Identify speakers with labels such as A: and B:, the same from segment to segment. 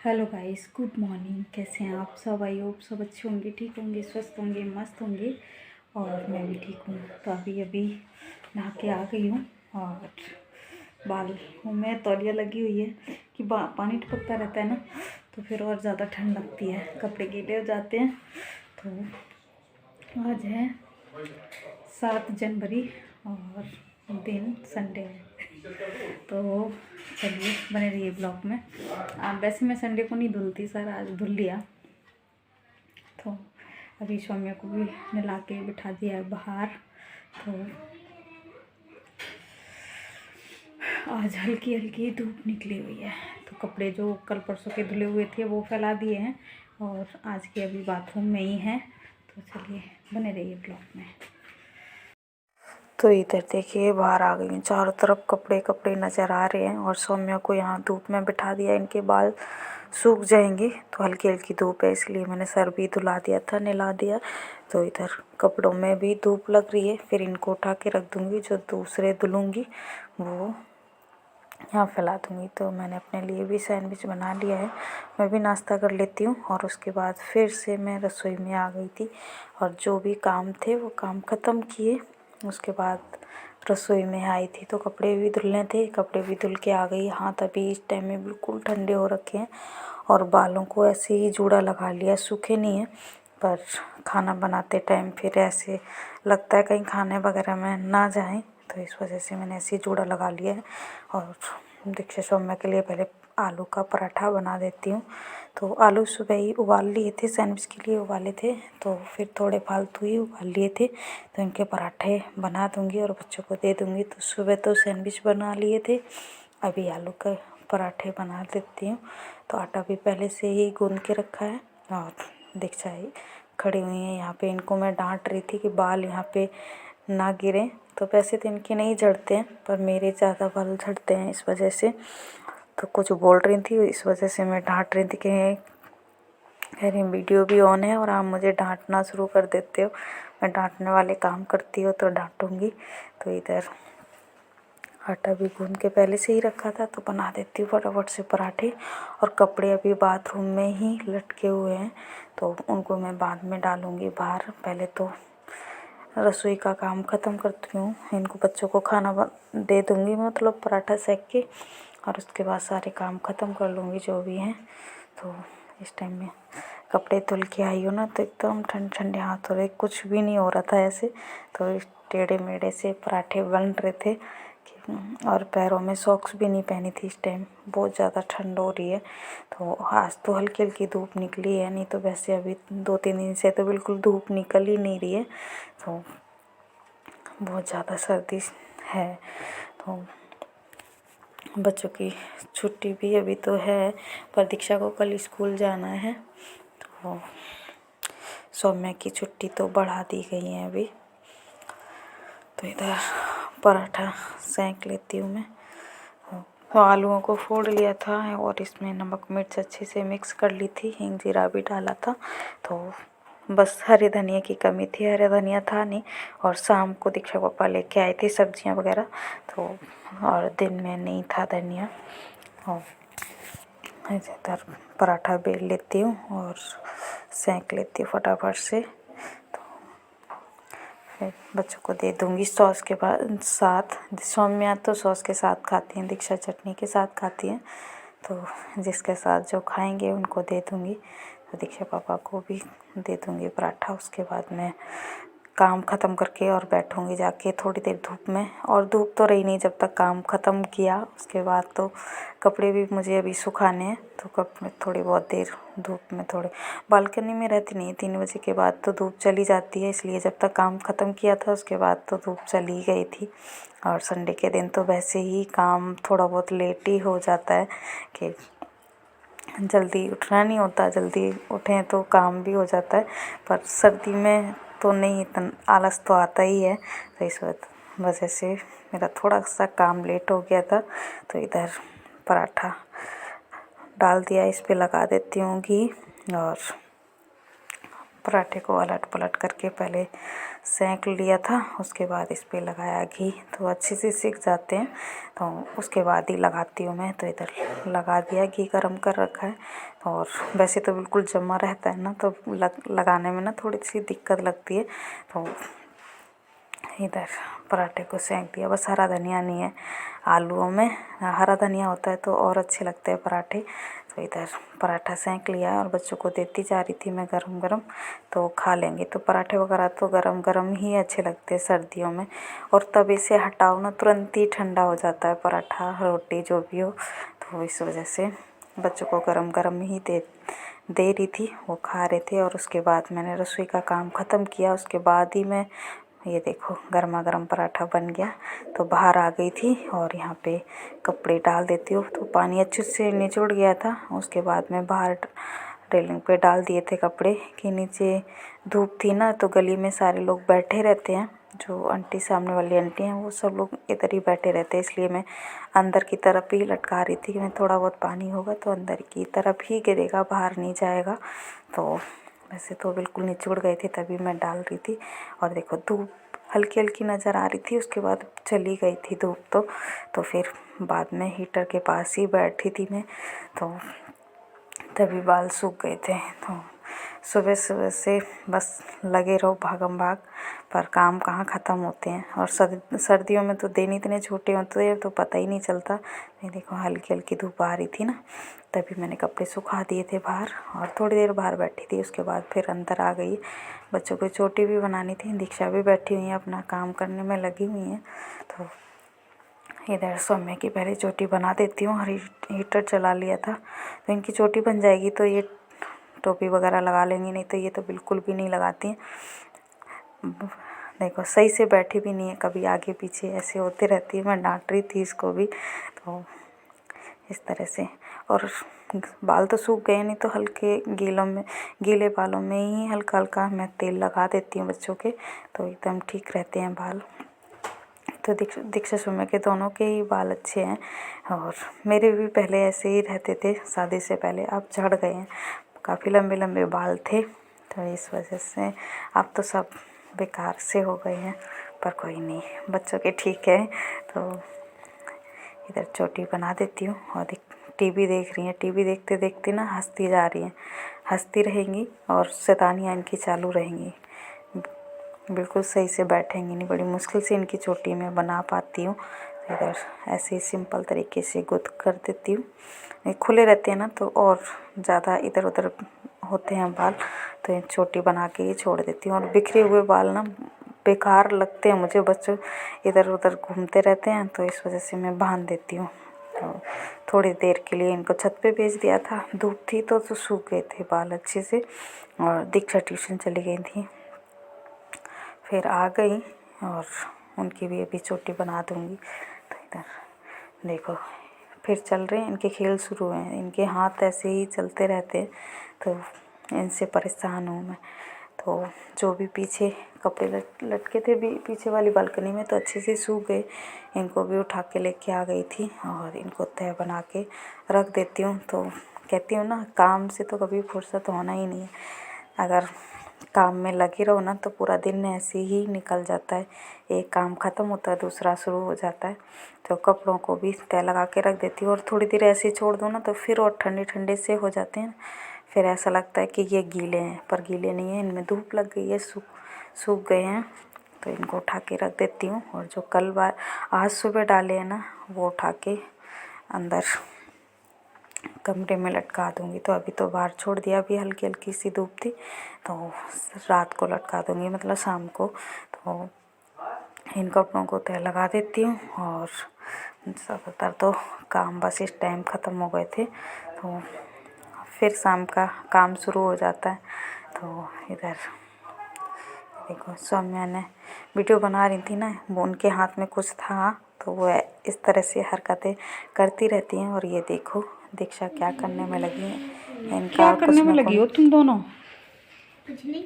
A: Hello guys, good morning. कैसे हैं आप सब? आई होप सब अच्छे होंगे, ठीक होंगे, स्वस्थ होंगे, मस्त होंगे। और मैं भी ठीक हूँ। तो अभी नहा के आ गई हूँ और बालों में तौलिया लगी हुई है कि पानी टपकता रहता है ना, तो फिर और ज़्यादा ठंड लगती है, कपड़े गीले हो जाते हैं। तो आज है 7 जनवरी और दिन संडे है। तो चलिए बने रहिए ब्लॉग में। वैसे मैं संडे को नहीं धुलती सर, आज धुल लिया। तो अभी सौम्या को भी नहला के बिठा दिया है बाहर। तो आज हल्की हल्की धूप निकली हुई है, तो कपड़े जो कल परसों के धुले हुए थे वो फैला दिए हैं और आज के अभी बाथरूम में ही हैं। तो चलिए बने रहिए ब्लॉग में। तो इधर देखिए बाहर आ गई हूँ, चारों तरफ कपड़े कपड़े नज़र आ रहे हैं और सौम्या को यहाँ धूप में बिठा दिया। इनके बाल सूख जाएंगे, तो हल्की हल्की धूप है इसलिए मैंने सर भी धुला दिया था, नहला दिया। तो इधर कपड़ों में भी धूप लग रही है, फिर इनको उठा के रख दूँगी, जो दूसरे धुलूँगी वो यहाँ फैला दूँगी। तो मैंने अपने लिए भी सैंडविच बना लिया है, मैं भी नाश्ता कर लेती हूँ। और उसके बाद फिर से मैं रसोई में आ गई थी और जो भी काम थे वो काम ख़त्म किए। उसके बाद रसोई में आई थी तो कपड़े भी धुलने थे, कपड़े भी धुल के आ गई। हाथ अभी इस टाइम में बिल्कुल ठंडे हो रखे हैं और बालों को ऐसे ही जूड़ा लगा लिया, सूखे नहीं है। पर खाना बनाते टाइम फिर ऐसे लगता है कहीं खाने वगैरह में ना जाएं, तो इस वजह से मैंने ऐसे ही जूड़ा लगा लिया है। और दीक्षा सौम्या के लिए पहले आलू का पराठा बना देती हूँ। तो आलू सुबह ही उबाल लिए थे, सैंडविच के लिए उबाले थे, तो फिर थोड़े फालतू ही उबाल लिए थे। तो इनके पराठे बना दूँगी और बच्चों को दे दूँगी। तो सुबह तो सैंडविच बना लिए थे, अभी आलू के पराठे बना देती हूँ। तो आटा भी पहले से ही गूँध के रखा है और दीक्षा ही खड़ी हुई है यहाँ पे। इनको मैं डांट रही थी कि बाल यहाँ पे ना गिरें। तो वैसे तो इनके नहीं झड़ते हैं, पर मेरे ज़्यादा बाल झड़ते हैं इस वजह से। तो कुछ बोल रही थी, इस वजह से मैं डांट रही थी कि कह रही वीडियो भी ऑन है और आप मुझे डांटना शुरू कर देते हो। मैं डांटने वाले काम करती हो तो डांटूंगी। तो इधर आटा भी गूंद के पहले से ही रखा था, तो बना देती हूँ फटाफट से पराठे। और कपड़े अभी बाथरूम में ही लटके हुए हैं, तो उनको मैं बाद में डालूँगी बाहर। पहले तो रसोई का काम ख़त्म करती हूँ, इनको बच्चों को खाना दे दूँगी, मतलब पराठा सेक के, और उसके बाद सारे काम ख़त्म कर लूँगी जो भी हैं। तो इस टाइम में कपड़े धुल के आई हो ना, तो एकदम ठंडे ठंडे हाथ हो रहे, कुछ भी नहीं हो रहा था ऐसे। तो इस टेढ़े मेढ़े से पराठे बन रहे थे और पैरों में सॉक्स भी नहीं पहनी थी इस टाइम, बहुत ज़्यादा ठंड हो रही है। तो आज तो हल्की हल्की धूप निकली है, नहीं तो वैसे अभी 2-3 दिन से तो बिल्कुल धूप निकल ही नहीं रही है। तो बहुत ज़्यादा सर्दी है। तो बच्चों की छुट्टी भी अभी तो है, पर दीक्षा को कल स्कूल जाना है। तो सौम्या की छुट्टी तो बढ़ा दी गई है अभी। तो इधर पराठा सेंक लेती हूँ मैं। तो आलूओं को फोड़ लिया था और इसमें नमक मिर्च अच्छे से मिक्स कर ली थी, हींग जीरा भी डाला था। तो बस हरे धनिया की कमी थी, हरे धनिया था नहीं। और शाम को दीक्षा पापा लेके आए थे सब्जियां वगैरह, तो और दिन में नहीं था धनिया। और इधर पराठा बेल लेती हूँ और सेंक लेती हूँ फटाफट से। तो फिर बच्चों को दे दूँगी सॉस के साथ। सौम्या तो सॉस के साथ खाती हैं, दीक्षा चटनी के साथ खाती हैं। तो जिसके साथ जो खाएंगे उनको दे दूँगी। तो दीक्षा पापा को भी दे दूँगी पराठा। उसके बाद मैं काम ख़त्म करके और बैठूँगी जाके थोड़ी देर धूप में। और धूप तो रही नहीं जब तक काम ख़त्म किया, उसके बाद तो कपड़े भी मुझे अभी सुखाने हैं। तो कपड़े थोड़ी बहुत देर धूप में, थोड़े बालकनी में रहती नहीं, 3 बजे के बाद तो धूप चली जाती है, इसलिए जब तक काम ख़त्म किया था उसके बाद तो धूप चली गई थी। और संडे के दिन तो वैसे ही काम थोड़ा बहुत लेट ही हो जाता है कि जल्दी उठना नहीं होता, जल्दी उठें तो काम भी हो जाता है। पर सर्दी में तो नहीं, इतना आलस तो आता ही है। तो इस वजह से मेरा थोड़ा सा काम लेट हो गया था। तो इधर पराठा डाल दिया, इस पे लगा देती हूँ घी और पराठे को अलट पलट करके पहले सेंक लिया था, उसके बाद इस पर लगाया घी, तो अच्छे से सिक जाते हैं। तो उसके बाद ही लगाती हूँ मैं। तो इधर लगा दिया, घी गरम कर रखा है। और वैसे तो बिल्कुल जमा रहता है ना, तो लगाने में ना थोड़ी सी दिक्कत लगती है। तो इधर पराठे को सेंक दिया। बस हरा धनिया नहीं है आलूओं में, हरा धनिया होता है तो और अच्छे लगते हैं पराठे। तो इधर पराठा सेंक लिया है और बच्चों को देती जा रही थी मैं गरम गरम, तो खा लेंगे। तो पराठे वगैरह तो गरम गरम ही अच्छे लगते हैं सर्दियों में। और तवे से हटाओ ना, तुरंत ही ठंडा हो जाता है पराठा रोटी जो भी हो। तो इस वजह से बच्चों को गरम गरम ही दे रही थी, वो खा रहे थे। और उसके बाद मैंने रसोई का काम ख़त्म किया। उसके बाद ही मैं, ये देखो गर्मा गर्म पराठा बन गया। तो बाहर आ गई थी और यहाँ पे कपड़े डाल देती हूँ। तो पानी अच्छे से निचुड़ गया था। उसके बाद मैं बाहर रेलिंग पे डाल दिए थे कपड़े कि नीचे धूप थी ना, तो गली में सारे लोग बैठे रहते हैं। जो आंटी, सामने वाली आंटी हैं, वो सब लोग इधर ही बैठे रहते हैं। इसलिए मैं अंदर की तरफ ही लटका रही थी कि मैं थोड़ा बहुत पानी होगा तो अंदर की तरफ ही गिरेगा, बाहर नहीं जाएगा। तो वैसे तो बिल्कुल निचुड़ गए थे, तभी मैं डाल रही थी। और देखो धूप हल्की हल्की नज़र आ रही थी, उसके बाद चली गई थी धूप। तो फिर बाद में हीटर के पास ही बैठी थी मैं, तो तभी बाल सूख गए थे। तो सुबह सुबह से बस लगे रहो भागम भाग, पर काम कहाँ ख़त्म होते हैं। और सर्दियों में तो दिन इतने छोटे होते हैं तो पता ही नहीं चलता। ये देखो हल्की हल्की धूप आ रही थी ना, तभी मैंने कपड़े सुखा दिए थे बाहर और थोड़ी देर बाहर बैठी थी। उसके बाद फिर अंदर आ गई। बच्चों को चोटी भी बनानी थी, दीक्षा भी बैठी हुई है, अपना काम करने में लगी हुई हैं। तो इधर सौम्य की पहले चोटी बना देती हूँ। और हीटर चला लिया था, तो इनकी चोटी बन जाएगी तो ये टोपी वगैरह लगा लेंगी, नहीं तो ये तो बिल्कुल भी नहीं लगाती हैं। देखो सही से बैठी भी नहीं है, कभी आगे पीछे ऐसे होते रहती है। मैं डांट रही थी इसको भी, तो इस तरह से। और बाल तो सूख गए, नहीं तो हल्के गीले बालों में ही हल्का हल्का मैं तेल लगा देती हूँ बच्चों के, तो एकदम ठीक रहते हैं बाल। तो दीक्षा सौम्य के दोनों के ही बाल अच्छे हैं। और मेरे भी पहले ऐसे ही रहते थे शादी से पहले, अब झड़ गए हैं, काफ़ी लंबे लंबे बाल थे। तो इस वजह से अब तो सब बेकार से हो गए हैं, पर कोई नहीं, बच्चों के ठीक है। तो इधर चोटी बना देती हूँ। और टीवी देख रही हैं, टीवी देखते देखते ना हंसती जा रही हैं, हंसती रहेंगी और शैतानियाँ इनकी चालू रहेंगी। बिल्कुल सही से बैठेंगी नहीं, बड़ी मुश्किल से इनकी चोटी में बना पाती हूँ। इधर ऐसे ही सिंपल तरीके से गुद कर देती हूँ। ये खुले रहते हैं ना, तो और ज़्यादा इधर उधर होते हैं बाल, तो ये चोटी बना के ही छोड़ देती हूँ। और बिखरे हुए बाल ना बेकार लगते हैं मुझे, बच्चों इधर उधर घूमते रहते हैं, तो इस वजह से मैं बांध देती हूँ। तो थोड़ी देर के लिए इनको छत पे भेज दिया था, धूप थी तो सूख गए थे बाल अच्छे से। और दीक्षा ट्यूशन चली गई थी, फिर आ गई और उनकी भी अभी चोटी बना दूँगी। तो इधर देखो फिर चल रहे हैं, इनके खेल शुरू हैं, इनके हाथ ऐसे ही चलते रहते हैं, तो इनसे परेशान हूँ मैं। तो जो भी पीछे कपड़े लटके थे भी पीछे वाली बालकनी में, तो अच्छे से सूख गए। इनको भी उठा के लेके आ गई थी और इनको तह बना के रख देती हूँ। तो कहती हूँ ना, काम से तो कभी फुर्सत होना ही नहीं है। अगर काम में लगे रहो ना, तो पूरा दिन ऐसे ही निकल जाता है, एक काम ख़त्म होता है दूसरा शुरू हो जाता है। तो कपड़ों को भी तह लगा के रख देती हूँ। और थोड़ी देर ऐसे ही छोड़ दो ना, तो फिर और ठंडे ठंडे से हो जाते हैं। फिर ऐसा लगता है कि ये गीले हैं, पर गीले नहीं हैं, इनमें धूप लग गई है, सूख गए हैं। तो इनको उठा के रख देती हूँ। और जो आज सुबह डाले हैं ना, वो उठा के अंदर कमरे में लटका दूँगी। तो अभी तो बाहर छोड़ दिया, अभी हल्की हल्की सी धूप थी, तो रात को लटका दूँगी, मतलब शाम को। तो इन कपड़ों को तह लगा देती हूँ। और ज़्यादातर तो काम बस इस टाइम ख़त्म हो गए थे, तो फिर शाम का काम शुरू हो जाता है। तो इधर देखो सौम्या ने वीडियो बना रही थी ना, वो उनके हाथ में कुछ था, तो वो इस तरह से हरकतें करती रहती हैं। और ये देखो दीक्षा क्या करने में लगी है, इनका
B: क्या करने में लगी हो तुम दोनों?
C: कुछ नहीं,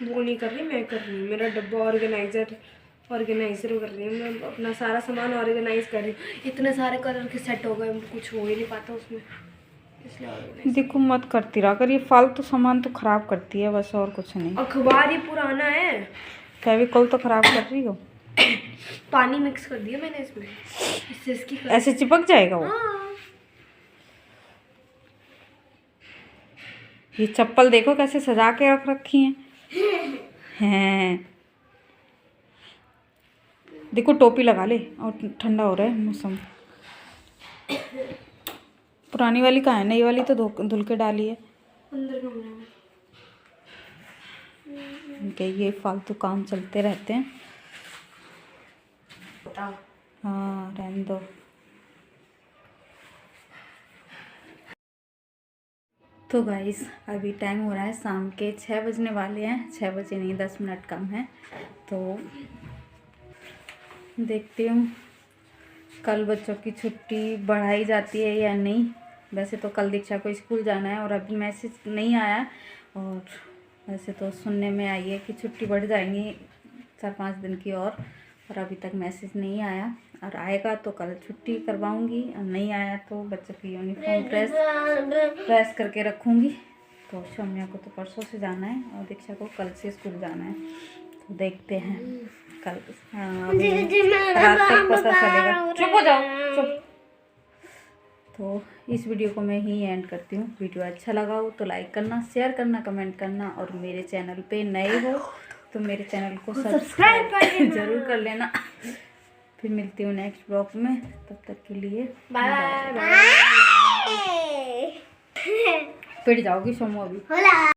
C: वो नहीं कर रही, मैं कर रही हूँ। मेरा डब्बा ऑर्गेनाइजर कर रही हूँ, मैं अपना सारा सामान ऑर्गेनाइज कर रही हूँ। इतने सारे कलर के सेट हो गए, कुछ हो ही नहीं पाता उसमें। इसलिए organizer।
A: देखो मत करती रहा कर, ये फालतू सामान तो खराब करती है बस, और कुछ नहीं।
C: अखबार ही पुराना है।
A: फेविकोल तो खराब कर रही हो।
C: पानी मिक्स कर दिया मैंने इसमें, इससे इसकी
A: ऐसे चिपक जाएगा वो।
C: हाँ।
A: ये चप्पल देखो कैसे सजा के रख रखी हैं। देखो टोपी लगा ले, और ठंडा हो रहा है मौसम। पुरानी वाली कहाँ है, नई वाली तो धुल के डाली है।
C: अंदर कमरे में
A: इनके ये फालतू काम चलते रहते हैं।
C: बताओ।
A: हाँ रहने दो। तो गाइस अभी टाइम हो रहा है शाम के 6 बजने वाले हैं। 6 बजे नहीं, 10 मिनट कम है। तो देखती हूँ कल बच्चों की छुट्टी बढ़ाई जाती है या नहीं। वैसे तो कल दीक्षा को स्कूल जाना है और अभी मैसेज नहीं आया, और वैसे तो सुनने में आई है कि छुट्टी बढ़ जाएंगी 4-5 दिन की, और अभी तक मैसेज नहीं आया। और आएगा तो कल छुट्टी करवाऊंगी, और नहीं आया तो बच्चों की यूनिफॉर्म प्रेस करके रखूँगी। तो शम्या को तो परसों से जाना है और दीक्षा को कल से स्कूल जाना है। तो देखते हैं कल। अभी रात तक पता चलेगा। चुप हो जाओ, चुप। तो इस वीडियो को मैं ही एंड करती हूँ। वीडियो अच्छा लगा हो तो लाइक करना, शेयर करना, कमेंट करना, और मेरे चैनल पे नए हो तो मेरे चैनल को सब्सक्राइब जरूर कर लेना। फिर मिलती हूँ नेक्स्ट ब्लॉग में, तब तक के लिए बाय बाय। पिट जाओगी सोमो अभी।